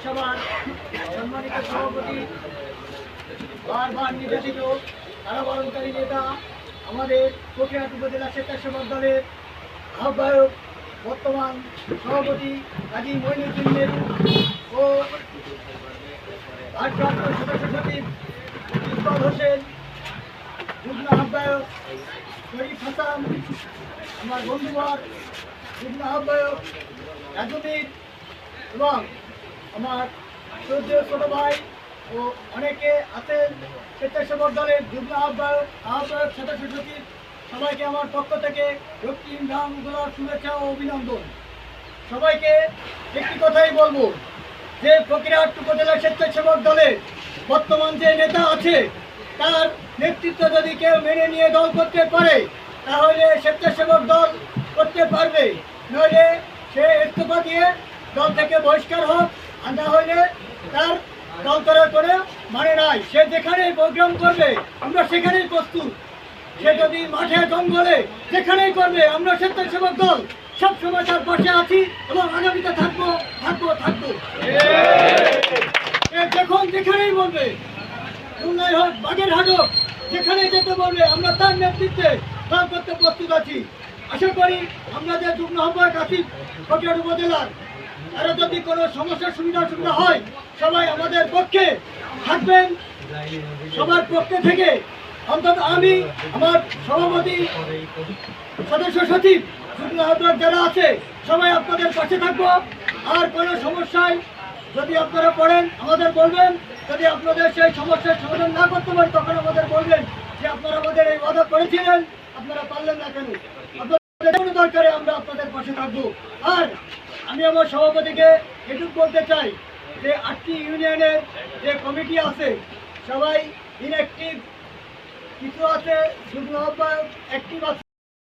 সভার সম্মানিত সভাপতি, বারবার নির্যাতিত কারাবরণকারী নেতা, আমাদের ফকিরহাট উপজেলা স্বেচ্ছাসেবক দলের আহ্বায়ক, বর্তমান সভাপতি কাজী মঈনুদ্দিন মেরু ও ভারপ্রাপ্ত সদস্য সচিব ইকবাল হোসেন, যুগ্ম আহ্বায়ক শরীফ হাসান, আমার বন্ধুবর যুগ্ম আহ্বায়ক রাজনীর এবং আমার শ্রদ্ধেয় ছোট ভাই ও অনেকে আছেন স্বেচ্ছাসেবক দলের যুগ্ম আহ্বায়ক সদস্য সচিব, সবাইকে আমার পক্ষ থেকে রক্তিম রামগুলার শুভেচ্ছা ও অভিনন্দন। সবাইকে একটি কথাই বলবো যে ফকিরহাট উপজেলা স্বেচ্ছাসেবক দলের বর্তমান যে নেতা আছে তার নেতৃত্ব যদি কেউ মেনে নিয়ে দল করতে পারে তাহলে স্বেচ্ছাসেবক দল করতে পারবে, নইলে সে ইস্তফা দিয়ে দল থেকে বহিষ্কার হোক, আর না হইলে তার দল করার করে মানে নাই। সে যেখানেই প্রোগ্রাম করবে আমরা সেখানেই প্রস্তুত, সে যদি মাঠে জঙ্গলে যেখানেই করবে আমরা স্বেচ্ছাসেবক দল সবসময় তার পাশে আছি এবং আগামীতে থাকবো থাকবো থাকবো। যখন যেখানেই বলবে, খুলনায় হোক বাগেরহাট হোক, যেখানে যেতে বলবে আমরা তার নেতৃত্বে দল করতে প্রস্তুত আছি। আশা করি আমরা যে যুগ্ম আহ্বায়ক আছি ফকিরহাট উপজেলার, আরও যদি কোনো সমস্যার সুবিধা হয় সবাই আমাদের পক্ষে থাকবেন। সবার পক্ষে থেকে অন্তত আমি, আমার সভাপতি, সদস্য সচিব, যুগ্ম আহ্বায়ক যারা আছে সবাই আপনাদের পাশে থাকবো। আর কোনো সমস্যায় যদি আপনারা পড়েন আমাদের বলবেন, যদি আপনাদের সেই সমস্যার সমাধান না করতে পারেন তখন আমাদের বলবেন যে আপনারা আমাদের এই ওয়াদা করেছিলেন, আপনারা পারলেন না কেন, আপনাদের দরকারে আমরা আপনাদের পাশে থাকবো। আর আমি আমার সভাপতিকে এটুকু বলতে চাই যে 8টি ইউনিয়নের যে কমিটি আছে সবাই ইনঅ্যাক্টিভ, কিছু আছে যুগ্ম আহ্বায়ক অ্যাক্টিভ আছে।